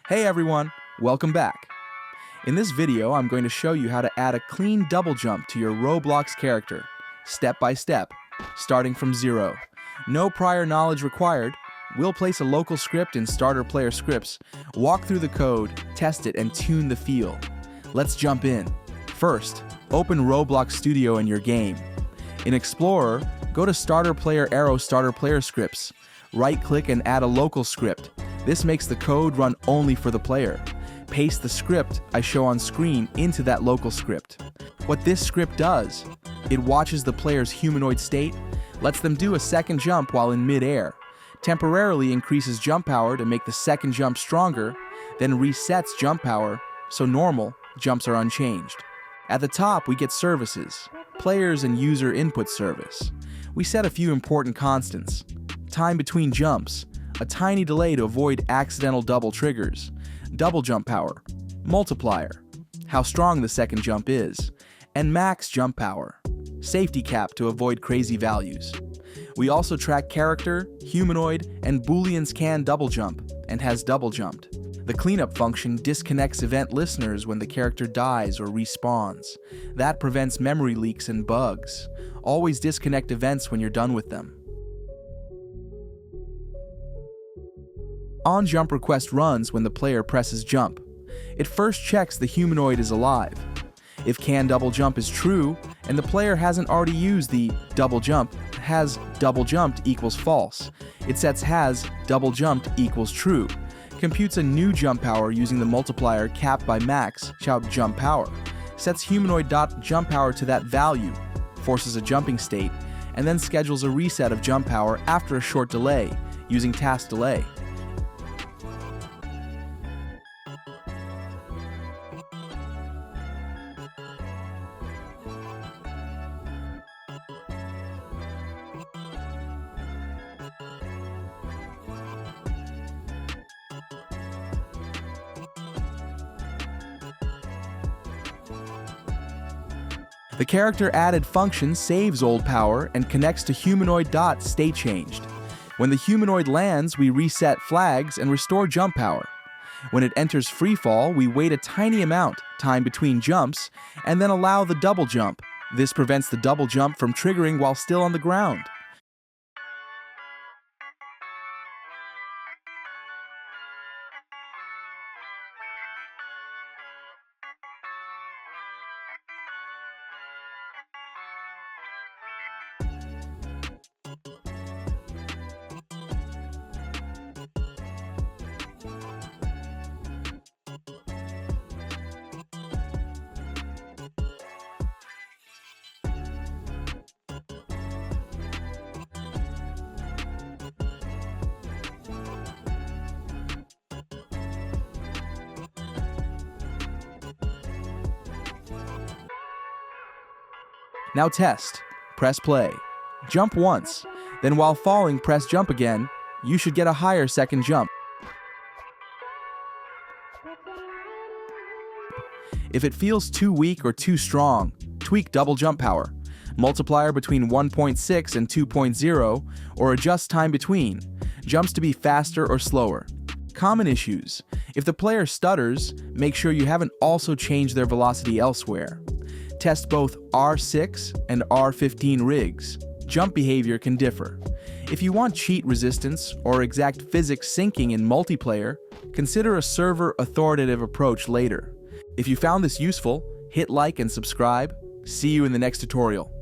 Hey everyone, welcome back. In this video, I'm going to show you how to add a clean double jump to your Roblox character, step by step, starting from zero. No prior knowledge required. We'll place a local script in StarterPlayerScripts, walk through the code, test it, and tune the feel. Let's jump in. First, open Roblox Studio in your game. In Explorer, go to StarterPlayer arrow StarterPlayerScripts. Right-click and add a local script. This makes the code run only for the player. Paste the script I show on screen into that local script. What this script does, it watches the player's humanoid state, lets them do a second jump while in mid-air, temporarily increases jump power to make the second jump stronger, then resets jump power so normal jumps are unchanged. At the top, we get services, players and user input service. We set a few important constants. Time between jumps, a tiny delay to avoid accidental double triggers, double jump power, multiplier, how strong the second jump is, and max jump power, safety cap to avoid crazy values. We also track character, humanoid, and booleans can double jump, and has double jumped. The cleanup function disconnects event listeners when the character dies or respawns. That prevents memory leaks and bugs. Always disconnect events when you're done with them. On-jump request runs when the player presses jump. It first checks the humanoid is alive. If can double jump is true, and the player hasn't already used the double jump, has double jumped equals false. It sets has double jumped equals true. Computes a new jump power using the multiplier capped by max jump power. Sets humanoid.jump power to that value, forces a jumping state, and then schedules a reset of jump power after a short delay using task delay. The character added function saves old power and connects to humanoid.state changed. When the humanoid lands, we reset flags and restore jump power. When it enters freefall, we wait a tiny amount, time between jumps, and then allow the double jump. This prevents the double jump from triggering while still on the ground. Now test. Press play. Jump once. Then while falling, press jump again. You should get a higher second jump. If it feels too weak or too strong, tweak double jump power. Multiplier between 1.6 and 2.0, or adjust time between. Jumps to be faster or slower. Common issues. If the player stutters, make sure you haven't also changed their velocity elsewhere. Test both R6 and R15 rigs. Jump behavior can differ. If you want cheat resistance or exact physics syncing in multiplayer, consider a server authoritative approach later. If you found this useful, hit like and subscribe. See you in the next tutorial.